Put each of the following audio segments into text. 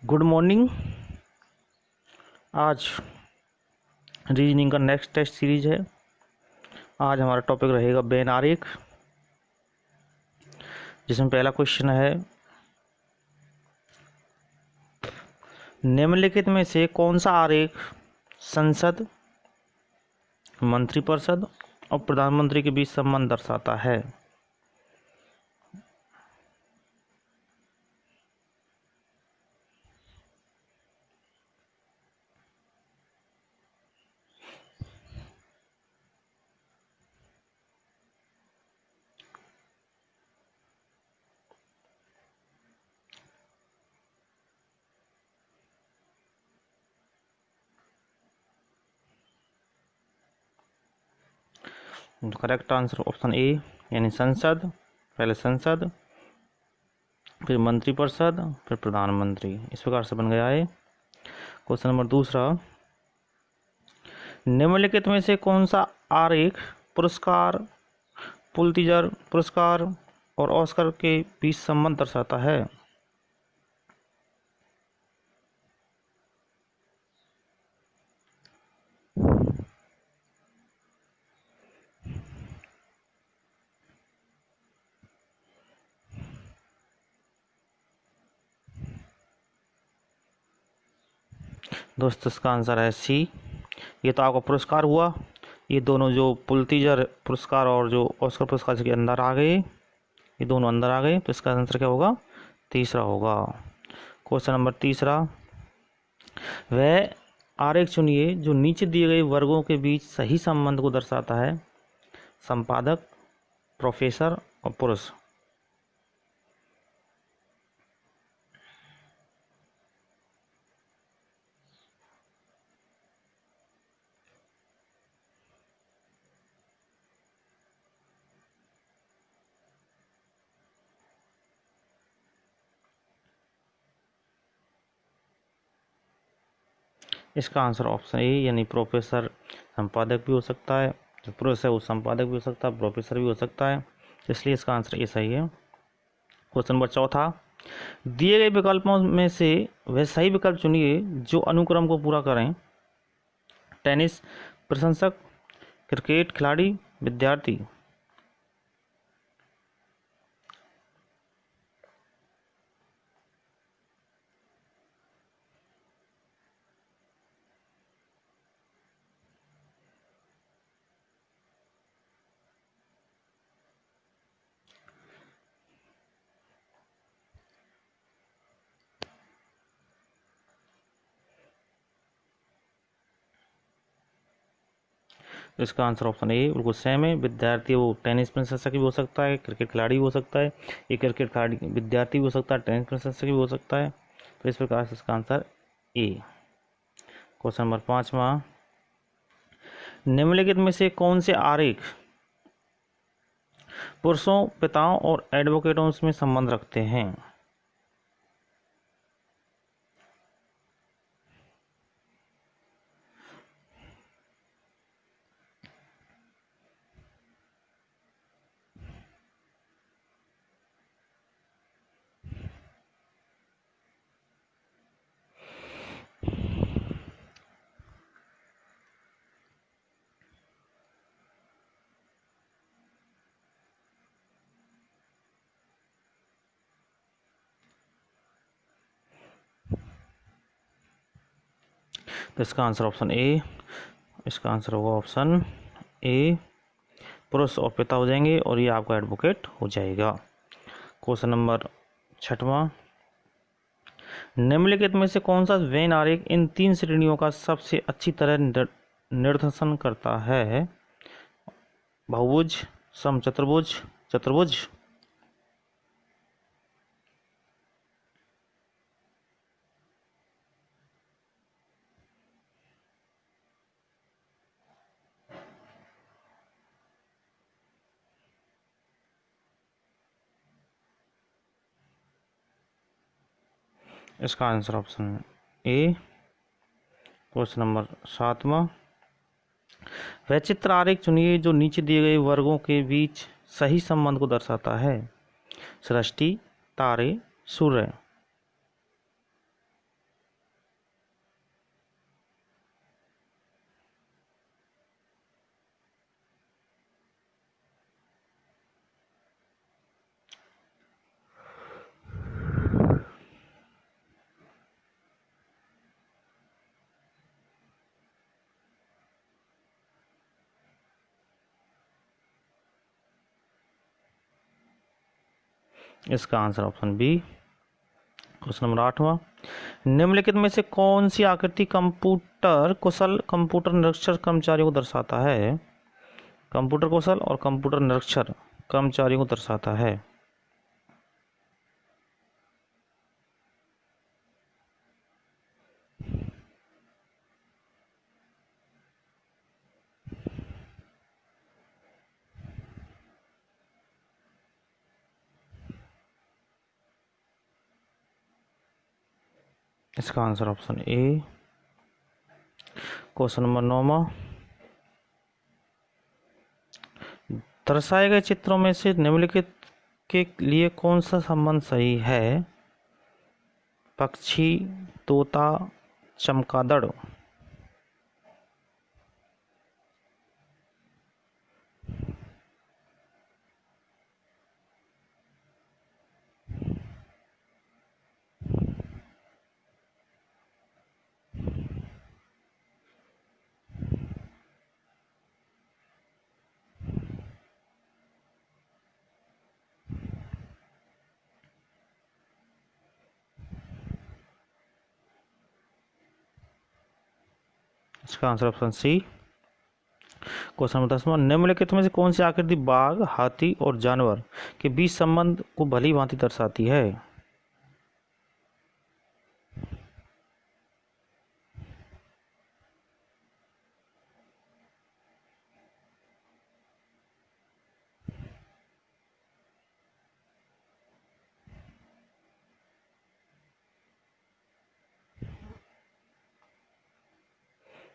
Good morning. आज reasoning का next test series है। आज हमारा टॉपिक रहेगा वेन आरेख, जिसमें पहला क्वेश्चन है, निम्नलिखित में से कौन सा आरेख संसद, मंत्रिपरिषद और प्रधानमंत्री के बीच संबंध दर्शाता है। करेक्ट आंसर ऑप्शन ए यानी संसद। पहले संसद, फिर मंत्रिपरिषद, फिर प्रधानमंत्री, इस प्रकार से बन गया है। क्वेश्चन नंबर दूसरा, निम्नलिखित में से कौन सा आरेख पुरस्कार, पुलित्जर पुरस्कार और ऑस्कर के बीच संबंध दर्शाता है। दोस्तों इसका आंसर है सी। ये तो आपका पुरस्कार हुआ। ये दोनों जो पुलित्जर पुरस्कार और जो ऑस्कर पुरस्कार के अंदर आ गए, ये दोनों अंदर आ गए, तो इसका आंसर क्या होगा? तीसरा होगा। क्वेश्चन नंबर तीसरा, वह आरेख चुनिए जो नीचे दिए गए वर्गों के बीच सही संबंध को दर्शाता है। संपादक, प्रोफेसर और पुरुष। इसका आंसर ऑप्शन ए यानी प्रोफेसर संपादक भी हो सकता है, जो पुरुष है वो संपादक भी हो सकता है, प्रोफेसर भी हो सकता है, इसलिए इसका आंसर ए सही है। क्वेश्चन नंबर चौथा, दिए गए विकल्पों में से वह सही विकल्प चुनिए जो अनुक्रम को पूरा करें। टेनिस प्रशंसक, क्रिकेट खिलाड़ी, विद्यार्थी। तो इसका आंसर ऑप्शन ए बिल्कुल सेम है। विद्यार्थी वो टेनिस प्रशंसक भी हो सकता है, क्रिकेट खिलाड़ी भी हो सकता है, ये क्रिकेट खिलाड़ी विद्यार्थी भी हो सकता है, टेनिस प्रशंसक भी हो सकता है, तो इस प्रकार से इसका आंसर ए। क्वेश्चन नंबर पांचवा, निम्नलिखित में से कौन से आरेख पुरुषों, पिताओं और एडवोकेटों में संबंध रखते हैं। तो इसका आंसर ऑप्शन ए, इसका आंसर होगा ऑप्शन ए, पुरुष और पिता हो जाएंगे और ये आपका एडवोकेट हो जाएगा। क्वेश्चन नंबर छठवां, निम्नलिखित में से कौन सा वेन आरेख इन तीन श्रेणियों का सबसे अच्छी तरह निर्देशन करता है। बहुभुज, समचतुर्भुज, चतुर्भुज। इसका answer option A. Question number सातवां, वह चित्र आरेख चुनिए जो नीचे दिए गए वर्गों के बीच सही संबंध को दर्शाता है। सृष्टि, तारे, सूर्य। इसका answer option B. Question number 8वां, निम्नलिखित में से कौन सी आकृति कंप्यूटर कुशल कंप्यूटर निरीक्षण कर्मचारियों को दर्शाता है? कंप्यूटर कुशल और कंप्यूटर निरीक्षण कर्मचारियों को दर्शाता है। इसका answer option A. Question number 9वां, दर्शाए गए चित्रों में से निम्नलिखित के लिए कौन सा संबंध सही है? पक्षी, तोता, चमगादड़। इसका answer option C. Question number 10वां, निम्नलिखित में से कौन सी आकृति बाघ, हाथी और जानवर के बीच संबंध को भली भांति दर्शाती है?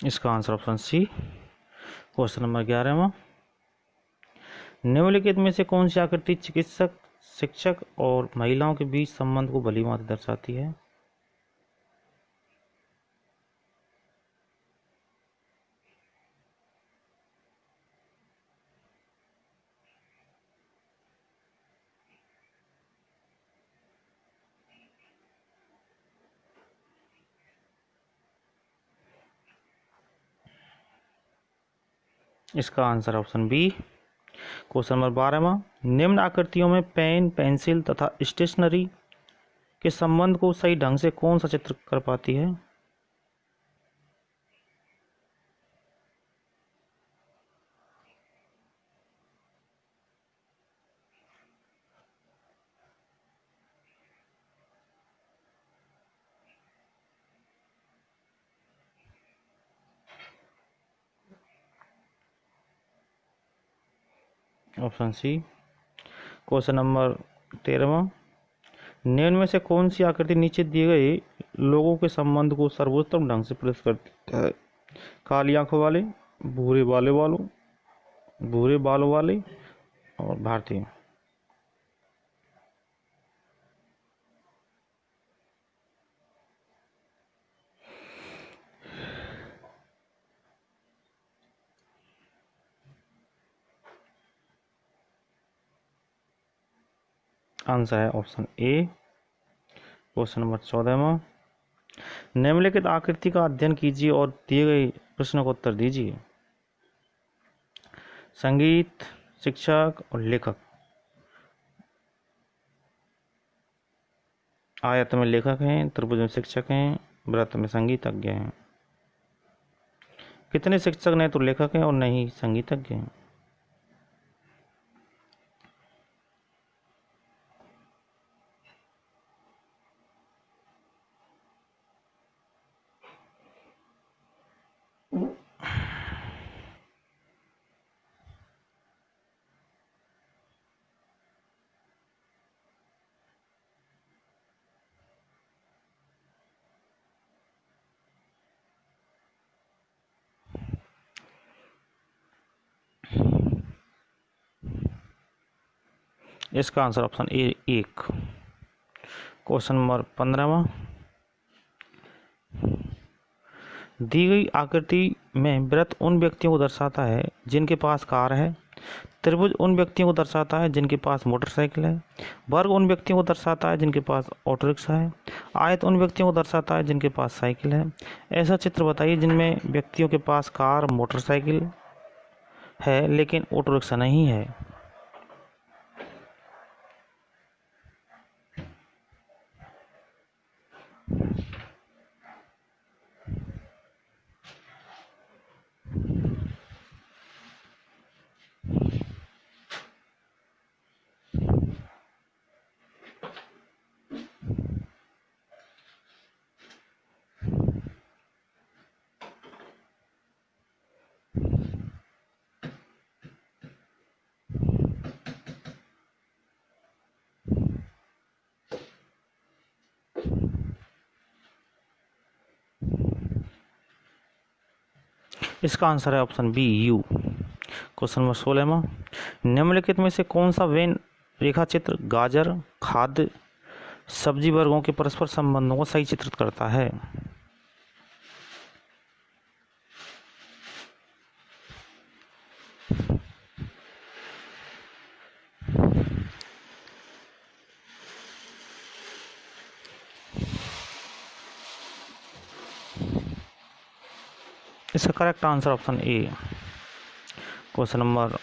इसका answer option C. Question number 11वां, निम्नलिखित में से कौन सी आकृति चिकित्सक, शिक्षक और महिलाओं के बीच संबंध को भली भांति दर्शाती है? इसका answer option B. Question number 12वां, निम्न आकृतियों में पेन, पेंसिल तथा स्टेशनरी के संबंध को सही ढंग से कौन सा चित्र कर पाती है? Option C. क्वेश्चन नंबर 13वां, निम्न में से कौन सी आकृति नीचे दिए गए लोगों के संबंध को सर्वोत्तम ढंग से प्रदर्शित करती है? काली आंखों वाले, भूरे बालों वाले और भारतीय। आंसर है ऑप्शन ए। क्वेश्चन नंबर 14वां, निम्नलिखित आकृति का अध्ययन कीजिए और दिए गए प्रश्नों का उत्तर दीजिए। संगीत, शिक्षक और लेखक। आयत में लेखक हैं, त्रिभुज में शिक्षक हैं, वृत्त में संगीतज्ञ हैं। कितने शिक्षक ने तो लेखक हैं और नहीं संगीतज्ञ हैं। इसका answer option A 1। Question number 15वां, दी गई आकृति में वृत्त उन व्यक्तियों को दर्शाता है जिनके पास कार है, त्रिभुज उन व्यक्तियों को दर्शाता है जिनके पास मोटरसाइकिल है, वर्ग उन व्यक्तियों को दर्शाता है जिनके पास ऑटो रिक्शा है, आयत उन व्यक्तियों को दर्शाता है जिनके पास साइकिल है। ऐसा चित्र बताइए जिनमें व्यक्तियों के पास कार, मोटरसाइकिल है लेकिन ऑटो रिक्शा नहीं है। इसका आंसर है ऑप्शन बी यू। क्वेश्चन नंबर 16वां, निम्नलिखित में से कौन सा वेन रेखा चित्र गाजर खाद्य सब्जी वर्गों के परस्पर संबंधों को सही चित्रित करता है? इसका correct answer option A. Question number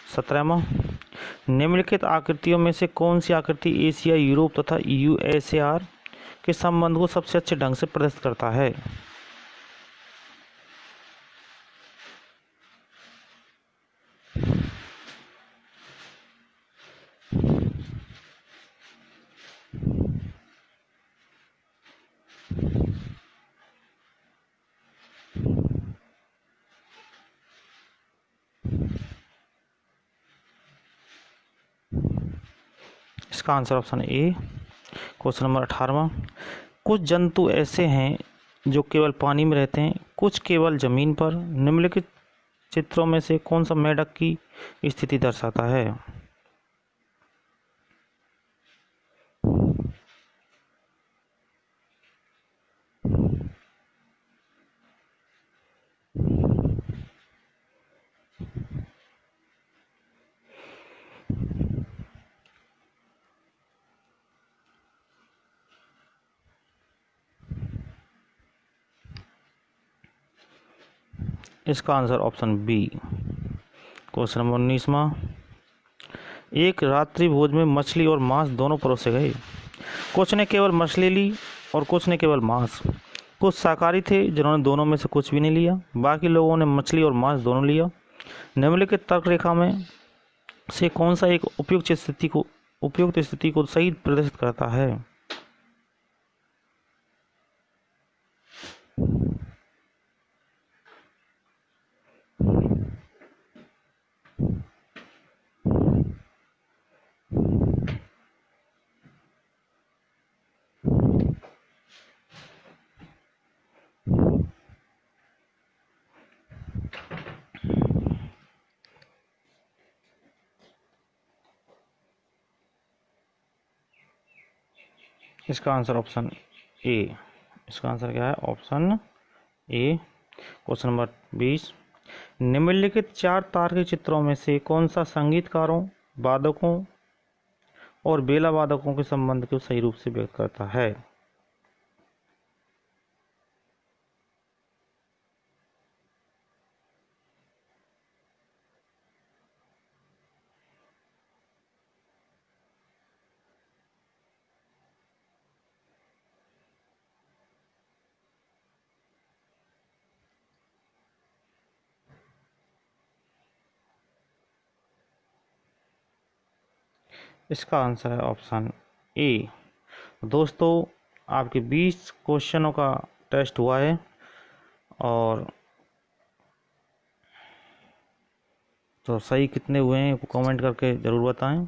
17वां, निम्नलिखित आकृतियों में से कौन सी आकृति एशिया यूरोप तथा यूएसएआर के संबंध को सबसे अच्छे ढंग से प्रदर्शित करता है? इसका answer option A. Question number 18वां, कुछ जंतु ऐसे हैं जो केवल पानी में रहते हैं, कुछ केवल जमीन पर। निम्नलिखित चित्रों में से कौन सा मेढक की स्थिति दर्शाता है? इसका answer option B. Question number 19वां, एक रात्रि भोज में मछली और मांस दोनों परोसे गए। कुछ ने केवल मछली ली और कुछ ने केवल मांस। कुछ शाकाहारी थे जिन्होंने दोनों में से कुछ भी नहीं लिया, बाकी लोगों ने मछली और मांस दोनों लिया। निम्नलिखित तर्क रेखा में से कौन सा एक उपयुक्त स्थिति को सही प्रदर्शित करता है? इसका आंसर ऑप्शन ए। इसका आंसर क्या है? Option A. क्वेश्चन नंबर 20, निम्नलिखित चार तार्किक चित्रों में से कौन सा संगीतकारों वादकों और बेला वादकों के संबंध को सही रूप से व्यक्त करता है? इसका आंसर है ऑप्शन ए। दोस्तों, आपके 20 क्वेश्चनों का टेस्ट हुआ है और तो सही कितने हुए हैं कमेंट करके ज़रूर बताएं।